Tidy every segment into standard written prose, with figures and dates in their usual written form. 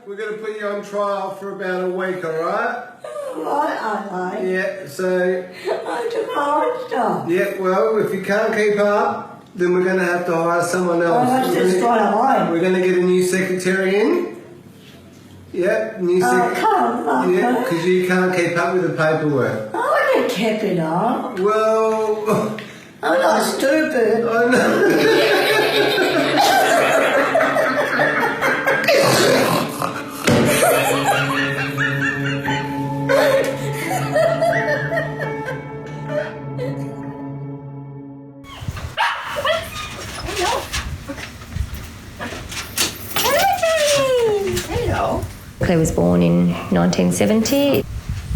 We're going to put you on trial for about a week, alright? Right. Yeah, so... I took hard stuff. Yeah, well, if you can't keep up, then we're going to have to hire someone else. We're going to get a new secretary in. Yep, new secretary. Yeah, because you can't keep up with the paperwork. I didn't keep it up. Well... I'm not stupid. I know. Hello. Clare was born in 1970.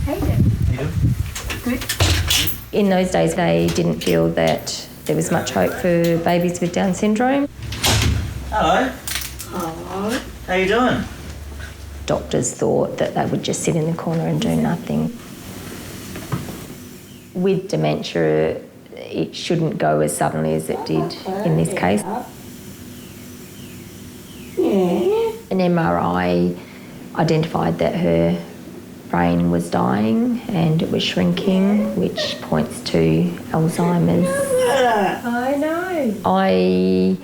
How you doing? Good. In those days, they didn't feel that there was much hope for babies with Down syndrome. Hello. Hello. How you doing? Doctors thought that they would just sit in the corner and do nothing. With dementia, it shouldn't go as suddenly as it did in this case. Yeah. An MRI identified that her brain was dying and it was shrinking, which points to Alzheimer's. I know. I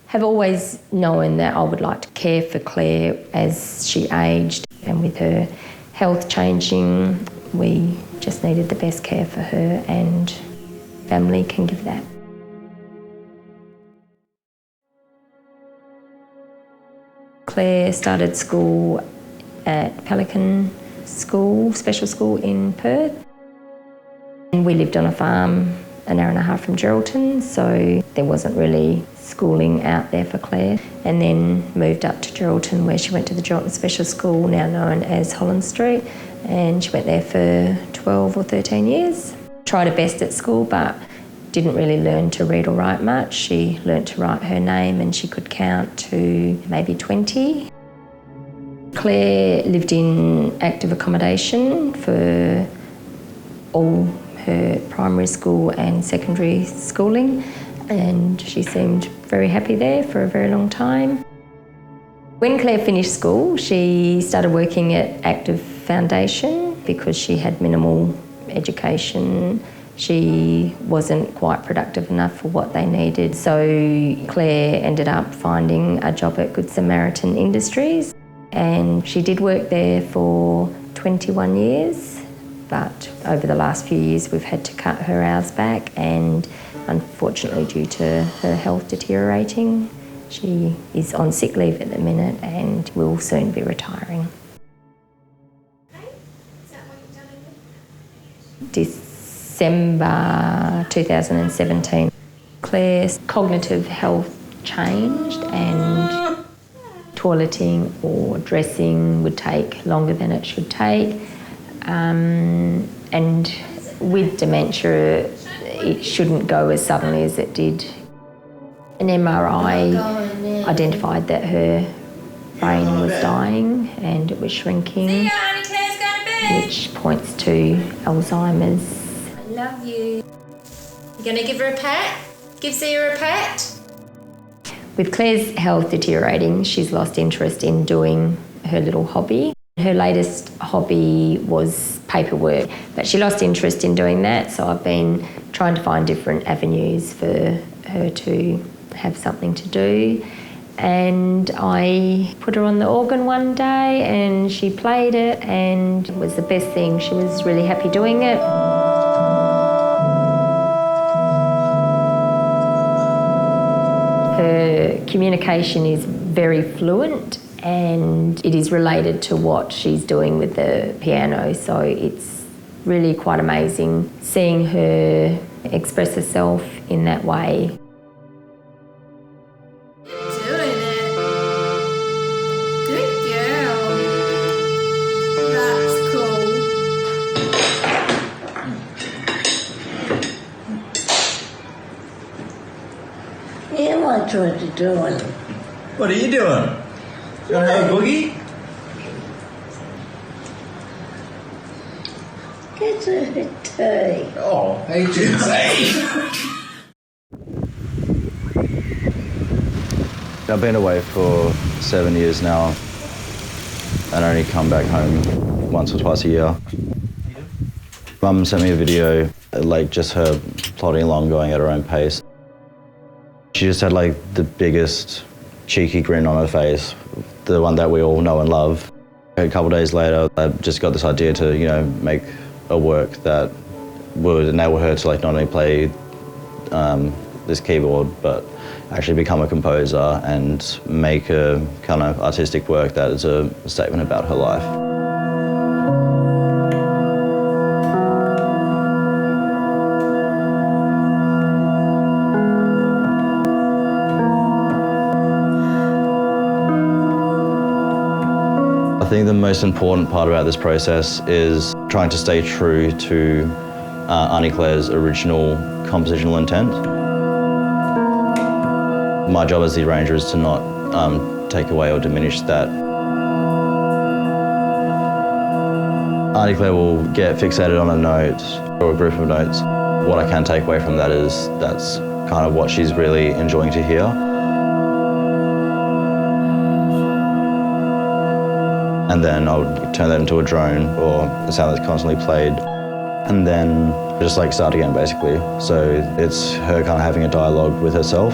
have always known that I would like to care for Clare as she aged, and with her health changing, we just needed the best care for her, and family can give that. Clare started school at Polain School, special school in Perth. And we lived on a farm an hour and a half from Geraldton, so there wasn't really schooling out there for Clare. And then moved up to Geraldton, where she went to the Geraldton Special School, now known as Holland Street, and she went there for 12 or 13 years. Tried her best at school, but didn't really learn to read or write much. She learnt to write her name and she could count to maybe 20. Clare lived in active accommodation for all her primary school and secondary schooling, and she seemed very happy there for a very long time. When Clare finished school, she started working at Active Foundation because she had minimal education. She wasn't quite productive enough for what they needed, so Clare ended up finding a job at Good Samaritan Industries, and she did work there for 21 years, but over the last few years we've had to cut her hours back, and unfortunately due to her health deteriorating, she is on sick leave at the minute and will soon be retiring. December 2017. Clare's cognitive health changed and toileting or dressing would take longer than it should take. And with dementia, it shouldn't go as suddenly as it did. An MRI identified that her brain was dying and it was shrinking. See ya, Aunty Clare's going to bed. Which points to Alzheimer's. I love you. You going to give her a pat? Give Zia a pat? With Clare's health deteriorating, she's lost interest in doing her little hobby. Her latest hobby was paperwork, but she lost interest in doing that, so I've been trying to find different avenues for her to have something to do. And I put her on the organ one day and she played it, and it was the best thing. She was really happy doing it. Her communication is very fluent, and it is related to what she's doing with the piano, so it's really quite amazing seeing her express herself in that way. Doing it. Good girl. That's cool. Yeah, what are you doing? What are you doing? You want to have a boogie? Get a tea. Oh, hey, Tuesday. I've been away for 7 years now and only come back home once or twice a year. Mum sent me a video, like just her plodding along, going at her own pace. She just had like the biggest cheeky grin on her face, the one that we all know and love. A couple of days later, I just got this idea to, you know, make a work that would enable her to like not only play this keyboard, but actually become a composer and make a kind of artistic work that is a statement about her life. I think the most important part about this process is trying to stay true to Aunty Clare's original compositional intent. My job as the arranger is to not take away or diminish that. Aunty Clare will get fixated on a note or a group of notes. What I can take away from that is that's kind of what she's really enjoying to hear. And then I'll turn that into a drone or a sound that's constantly played. And then just like start again, basically. So it's her kind of having a dialogue with herself.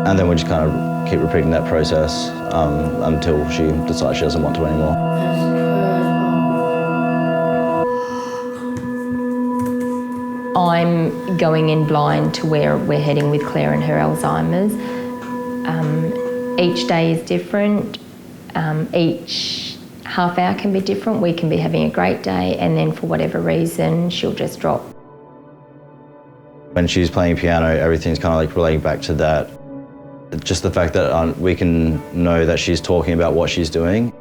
And then we just kind of keep repeating that process until she decides she doesn't want to anymore. I'm going in blind to where we're heading with Clare and her Alzheimer's. Each day is different. Each half hour can be different. We can be having a great day and then for whatever reason, she'll just drop. When she's playing piano, everything's kind of like relating back to that. Just the fact that we can know that she's talking about what she's doing.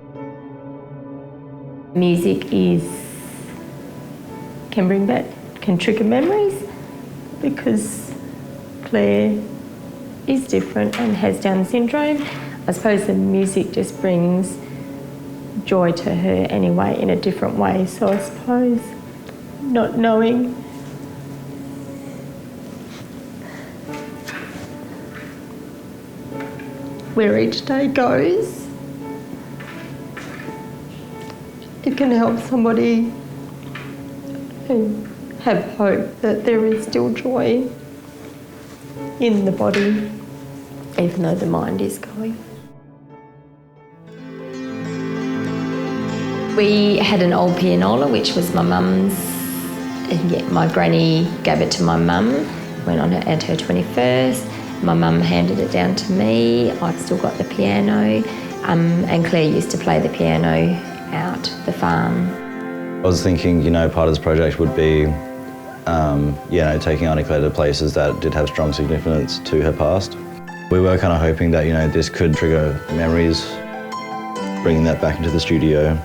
Music can trigger memories because Clare is different and has Down syndrome. I suppose the music just brings joy to her anyway in a different way. So I suppose not knowing where each day goes, it can help somebody have hope that there is still joy in the body, even though the mind is going. We had an old pianola, which was my mum's. My granny gave it to my mum, went on at her 21st. My mum handed it down to me. I've still got the piano, and Clare used to play the piano out the farm. I was thinking, you know, part of this project would be, you know, taking Aunty Clare to places that did have strong significance to her past. We were kind of hoping that, you know, this could trigger memories, bringing that back into the studio,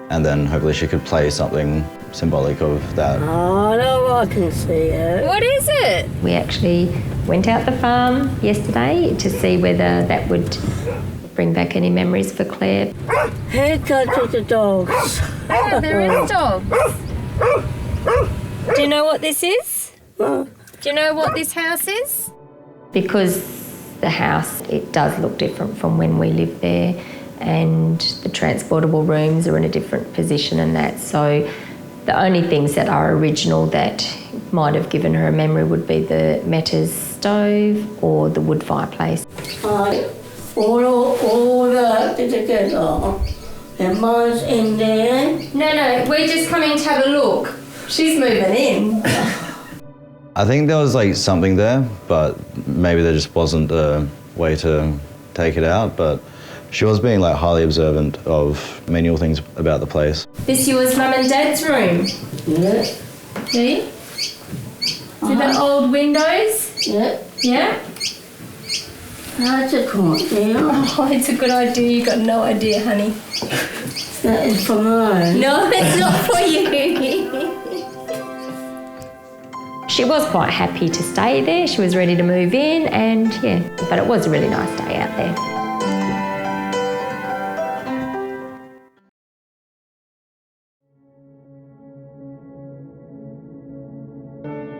and then hopefully she could play something symbolic of that. Oh, no, I can see it. What is it? We actually went out the farm yesterday to see whether that would bring back any memories for Clare. Here goes the dogs. Oh, there is dogs. Do you know what this is? Do you know what this house is? Because the house, it does look different from when we lived there, and the transportable rooms are in a different position and that. So the only things that are original that might have given her a memory would be the Metta's stove or the wood fireplace. All that together. And mine's in there. No, we're just coming to have a look. She's moving in. I think there was like something there, but maybe there just wasn't a way to take it out. But she was being like highly observant of menial things about the place. This yours Mum and Dad's room? Yeah. See? See the old windows? Yeah. Yeah? That's a good idea. Oh, it's a good idea. You got no idea, honey. That is for mine. No, it's not for you. She was quite happy to stay there. She was ready to move in, and yeah, but it was a really nice day out there.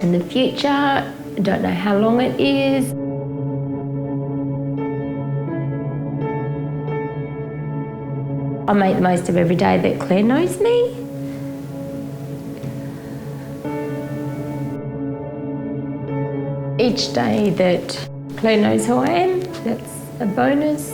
In the future, I don't know how long it is. I make the most of every day that Clare knows me. Each day that Clare knows who I am, that's a bonus.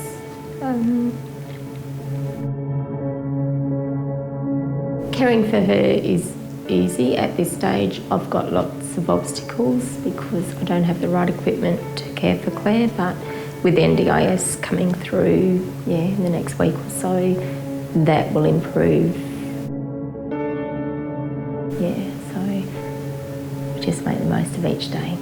Caring for her is easy at this stage. I've got lots of obstacles because I don't have the right equipment to care for Clare, but with NDIS coming through, in the next week or so, that will improve. So we just make the most of each day.